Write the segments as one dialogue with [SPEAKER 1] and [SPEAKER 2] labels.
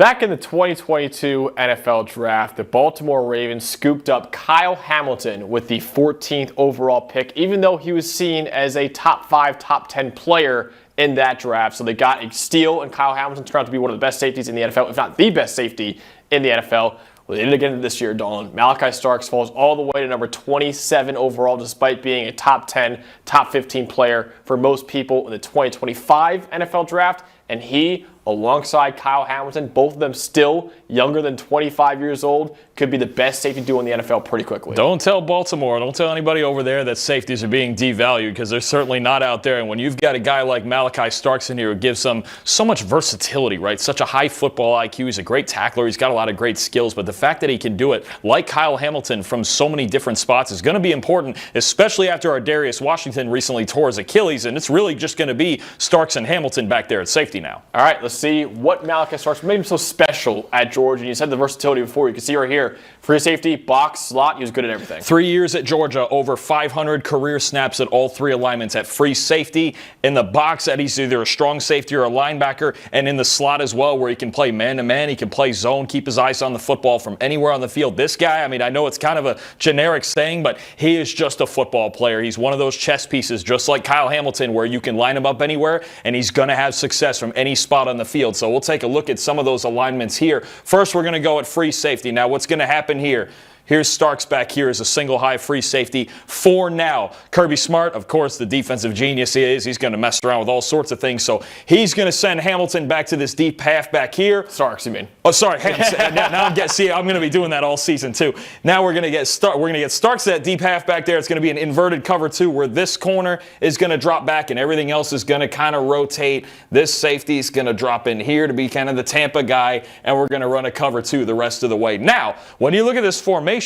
[SPEAKER 1] Back in the 2022 NFL Draft, the Baltimore Ravens scooped up Kyle Hamilton with the 14th overall pick, even though he was seen as a top 5, top 10 player in that draft. So they got a steal, and Kyle Hamilton turned out to be one of the best safeties in the NFL, if not the best safety in the NFL. Well, they did it again this year, Dalton. Malaki Starks falls all the way to number 27 overall, despite being a top 10, top 15 player for most people in the 2025 NFL Draft. And he, alongside Kyle Hamilton, both of them still younger than 25 years old, could be the best safety duo in the NFL pretty quickly.
[SPEAKER 2] Don't tell Baltimore, don't tell anybody over there that safeties are being devalued, because they're certainly not out there. And when you've got a guy like Malaki Starks in here who gives them so much versatility, right? Such a high football IQ. He's a great tackler. He's got a lot of great skills. But the fact that he can do it, like Kyle Hamilton, from so many different spots is going to be important, especially after our Darius Washington recently tore his Achilles. And it's really just going to be Starks and Hamilton back there at safety now.
[SPEAKER 1] All right, let's see what Malaki Starks made him so special at Georgia. And you said the versatility before. You can see right here, free safety, box, slot. He was good at everything.
[SPEAKER 2] 3 years at Georgia, over 500 career snaps at all three alignments. At free safety, in the box, that he's either a strong safety or a linebacker, and in the slot as well, where he can play man-to-man, he can play zone, keep his eyes on the football from anywhere on the field. This guy, I mean, I know it's kind of a generic saying, but he is just a football player. He's one of those chess pieces, just like Kyle Hamilton, where you can line him up anywhere, and he's going to have success from any spot on the field. So we'll take a look at some of those alignments here. First, we're going to go at free safety. Now, what's going to happen here? Here's Starks back here as a single high free safety for now. Kirby Smart, of course, the defensive genius he is. He's going to mess around with all sorts of things. So he's going to send Hamilton back to this deep half back here.
[SPEAKER 1] Starks, you mean?
[SPEAKER 2] Oh, sorry. Now I'm going to be doing that all season too. Now we're going to get Starks that deep half back there. It's going to be an inverted cover two, where this corner is going to drop back and everything else is going to kind of rotate. This safety is going to drop in here to be kind of the Tampa guy, and we're going to run a cover two the rest of the way. Now, when you look at this formation,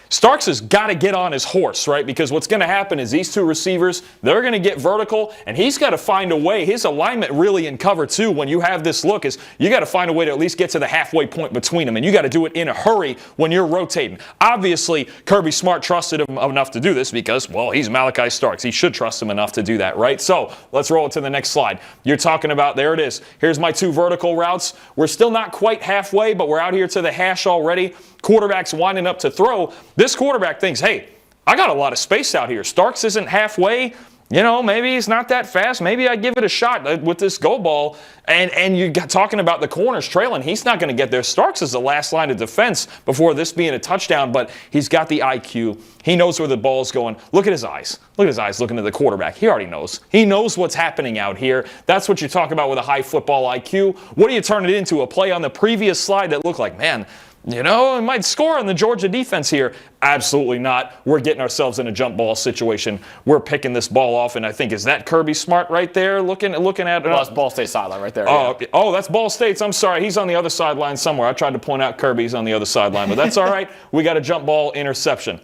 [SPEAKER 2] Starks has got to get on his horse, right? Because what's going to happen is these two receivers, they're going to get vertical, and he's got to find a way. His alignment really in cover two, when you have this look, is you got to find a way to at least get to the halfway point between them, and you got to do it in a hurry when you're rotating. Obviously, Kirby Smart trusted him enough to do this because, well, he's Malaki Starks. He should trust him enough to do that, right? So let's roll it to the next slide. You're talking about, there it is. Here's my two vertical routes. We're still not quite halfway, but we're out here to the hash already. Quarterback's winding up to throw. This quarterback thinks, hey, I got a lot of space out here. Starks isn't halfway. You know, maybe he's not that fast. Maybe I give it a shot with this go ball. And you got talking about the corners trailing. He's not going to get there. Starks is the last line of defense before this being a touchdown, but he's got the IQ. He knows where the ball's going. Look at his eyes. Look at his eyes looking at the quarterback. He already knows. He knows what's happening out here. That's what you talk about with a high football IQ. What do you turn it into? A play on the previous slide that looked like, man, you know, it might score on the Georgia defense here. Absolutely not. We're getting ourselves in a jump ball situation. We're picking this ball off, and I think, is that Kirby Smart right there looking at
[SPEAKER 1] well, that's Ball State sideline right there.
[SPEAKER 2] Oh, that's Ball State's. I'm sorry. He's on the other sideline somewhere. I tried to point out Kirby's on the other sideline, but that's all right. We got a jump ball interception.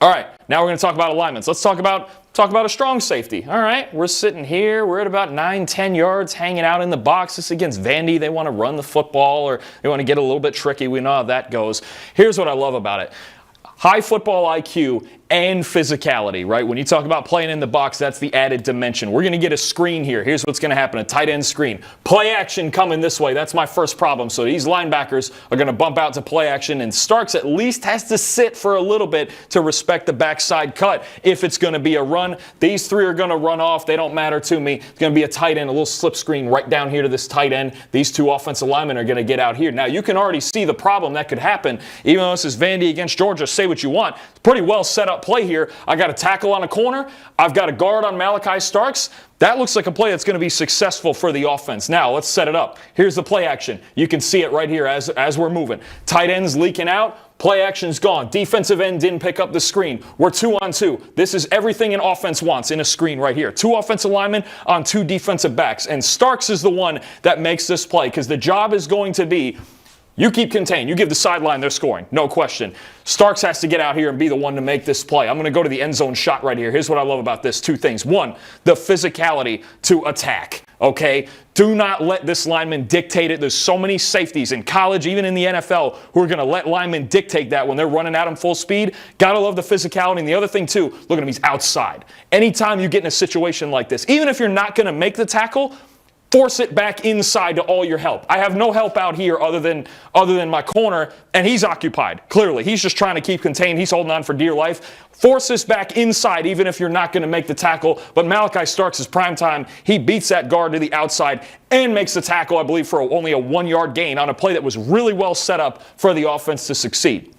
[SPEAKER 2] All right, now we're going to talk about alignments. Let's talk about a strong safety. All right, we're sitting here. We're at about 9-10 yards hanging out in the box. This is against Vandy. They want to run the football, or they want to get a little bit tricky. We know how that goes. Here's what I love about it. High football IQ and physicality, right? When you talk about playing in the box, that's the added dimension. We're going to get a screen here. Here's what's going to happen, a tight end screen. Play action coming this way. That's my first problem. So these linebackers are going to bump out to play action, and Starks at least has to sit for a little bit to respect the backside cut. If it's going to be a run, these three are going to run off. They don't matter to me. It's going to be a tight end, a little slip screen right down here to this tight end. These two offensive linemen are going to get out here. Now, you can already see the problem that could happen. Even though this is Vandy against Georgia, say what you want. It's pretty well set up play here. I got a tackle on a corner. I've got a guard on Malaki Starks. That looks like a play that's going to be successful for the offense. Now, let's set it up. Here's the play action. You can see it right here as we're moving. Tight end's leaking out. Play action's gone. Defensive end didn't pick up the screen. We're 2-on-2. This is everything an offense wants in a screen right here. 2 offensive linemen on 2 defensive backs. And Starks is the one that makes this play, because the job is going to be, you keep contained. You give the sideline, they're scoring. No question. Starks has to get out here and be the one to make this play. I'm going to go to the end zone shot right here. Here's what I love about this. 2 things. 1, the physicality to attack. Okay? Do not let this lineman dictate it. There's so many safeties in college, even in the NFL, who are going to let linemen dictate that when they're running at them full speed. Got to love the physicality. And the other thing, too, look at him. He's outside. Anytime you get in a situation like this, even if you're not going to make the tackle, force it back inside to all your help. I have no help out here other than my corner, and he's occupied. Clearly, he's just trying to keep contained. He's holding on for dear life. Force this back inside, even if you're not going to make the tackle. But Malaki Starks is prime time. He beats that guard to the outside and makes the tackle, I believe, for only a 1-yard gain on a play that was really well set up for the offense to succeed.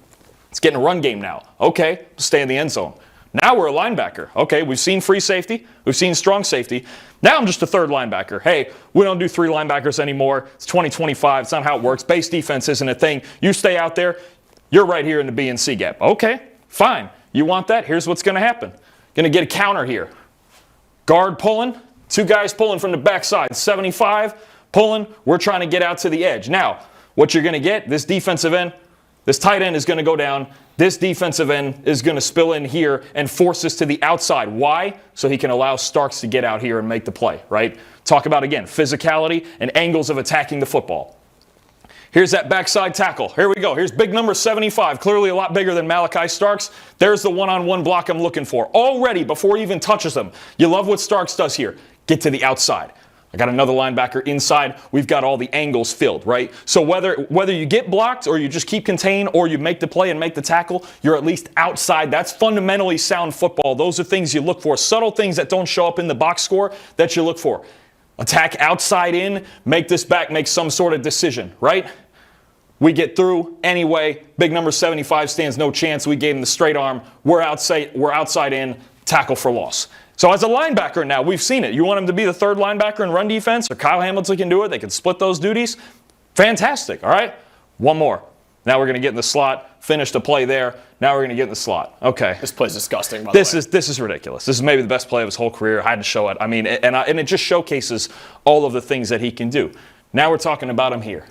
[SPEAKER 2] It's getting a run game now. Okay, stay in the end zone. Now we're a linebacker. Okay, we've seen free safety. We've seen strong safety. Now I'm just a third linebacker. Hey, we don't do 3 linebackers anymore. It's 2025. It's not how it works. Base defense isn't a thing. You stay out there. You're right here in the B and C gap. Okay, fine. You want that? Here's what's going to happen. Going to get a counter here. Guard pulling. 2 guys pulling from the backside. 75 pulling. We're trying to get out to the edge. Now, what you're going to get, this defensive end, this tight end is going to go down. This defensive end is going to spill in here and force this to the outside. Why? So he can allow Starks to get out here and make the play, right? Talk about, again, physicality and angles of attacking the football. Here's that backside tackle. Here we go. Here's big number 75, clearly a lot bigger than Malaki Starks. There's the one-on-one block I'm looking for. Already, before he even touches him, you love what Starks does here. Get to the outside. I got another linebacker inside. We've got all the angles filled, right? So whether you get blocked or you just keep contained or you make the play and make the tackle, you're at least outside. That's fundamentally sound football. Those are things you look for. Subtle things that don't show up in the box score that you look for. Attack outside in, make this back make some sort of decision, right? We get through anyway. Big number 75 stands no chance. We gave him the straight arm. We're outside in, tackle for loss. So as a linebacker now, we've seen it. You want him to be the third linebacker in run defense, or Kyle Hamilton can do it. They can split those duties. Fantastic, all right? One more. Now we're going to get in the slot, finish the play there. Now we're going to get in the slot. Okay.
[SPEAKER 1] This play's disgusting, by the way.
[SPEAKER 2] This is ridiculous. This is maybe the best play of his whole career. I had to show it. I mean, and it just showcases all of the things that he can do. Now we're talking about him here.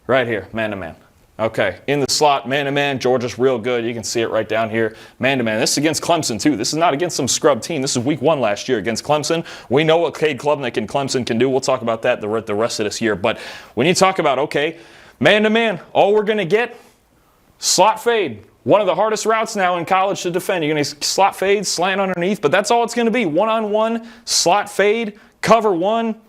[SPEAKER 2] Right here, man-to-man. Okay, in the slot, man-to-man. Georgia's real good. You can see it right down here. Man-to-man. This is against Clemson, too. This is not against some scrub team. This is week 1 last year against Clemson. We know what Cade Klubnik and Clemson can do. We'll talk about that the rest of this year. But when you talk about, okay, man-to-man, all we're going to get, slot fade. One of the hardest routes now in college to defend. You're going to slot fade, slant underneath, but that's all it's going to be. One-on-one, slot fade, cover 1.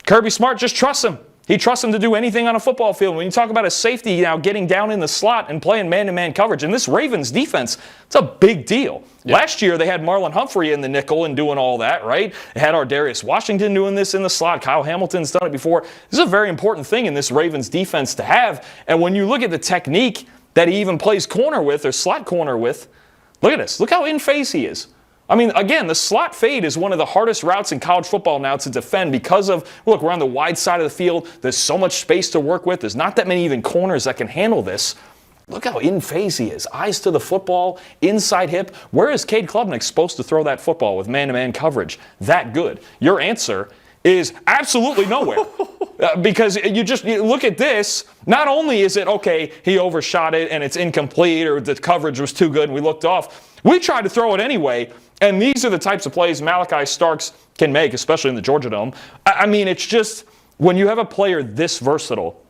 [SPEAKER 2] Kirby Smart, just trust him. He trusts him to do anything on a football field. When you talk about a safety now getting down in the slot and playing man-to-man coverage, and this Ravens defense, it's a big deal. Yeah. Last year, they had Marlon Humphrey in the nickel and doing all that, right? They had Darius Washington doing this in the slot. Kyle Hamilton's done it before. This is a very important thing in this Ravens defense to have. And when you look at the technique that he even plays corner with or slot corner with, look at this. Look how in phase he is. I mean, again, the slot fade is one of the hardest routes in college football now to defend because of, look, we're on the wide side of the field. There's so much space to work with. There's not that many even corners that can handle this. Look how in phase he is. Eyes to the football, inside hip. Where is Cade Klubnik supposed to throw that football with man-to-man coverage that good? Your answer is absolutely nowhere. Because you look at this, not only is it, okay, he overshot it and it's incomplete or the coverage was too good and we looked off. We tried to throw it anyway, and these are the types of plays Malaki Starks can make, especially in the Georgia Dome. I mean, it's just, when you have a player this versatile,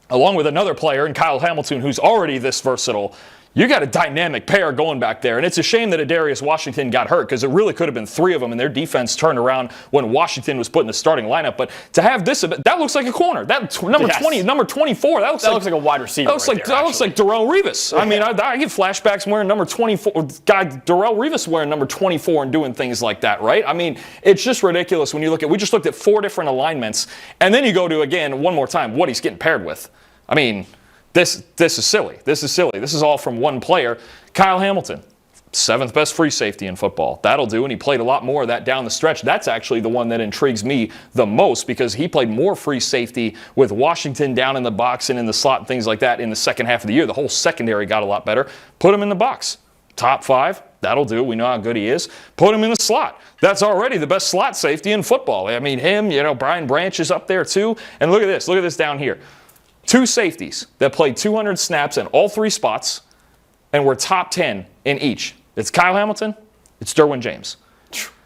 [SPEAKER 2] along with another player in Kyle Hamilton who's already this versatile, you got a dynamic pair going back there. And it's a shame that Darius Washington got hurt because it really could have been 3 of them and their defense turned around when Washington was put in the starting lineup. But to have this, that looks like a corner. That number 20, number 24, that looks like a wide receiver. That looks like Darrelle Revis. I mean, I get flashbacks wearing number 24. Guy Darrelle Revis wearing number 24 and doing things like that, right? I mean, it's just ridiculous when you look at, we just looked at 4 different alignments. And then you go to, again, one more time, what he's getting paired with. I mean, This is silly. This is silly. This is all from one player. Kyle Hamilton, 7th best free safety in football. That'll do, and he played a lot more of that down the stretch. That's actually the one that intrigues me the most because he played more free safety with Washington down in the box and in the slot and things like that in the second half of the year. The whole secondary got a lot better. Put him in the box. Top 5. That'll do. We know how good he is. Put him in the slot. That's already the best slot safety in football. I mean, him, Brian Branch is up there too. And look at this. Look at this down here. 2 safeties that played 200 snaps in all 3 spots and were top 10 in each. It's Kyle Hamilton. It's Derwin James.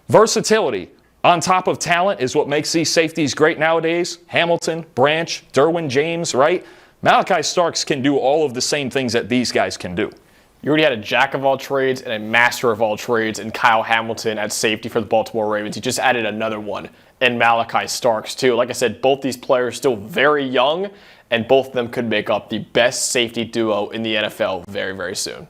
[SPEAKER 2] Versatility on top of talent is what makes these safeties great nowadays. Hamilton, Branch, Derwin James, right? Malaki Starks can do all of the same things that these guys can do.
[SPEAKER 1] You already had a jack of all trades and a master of all trades in Kyle Hamilton at safety for the Baltimore Ravens. You just added another one in Malaki Starks, too. Like I said, both these players still very young, and both of them could make up the best safety duo in the NFL very, very soon.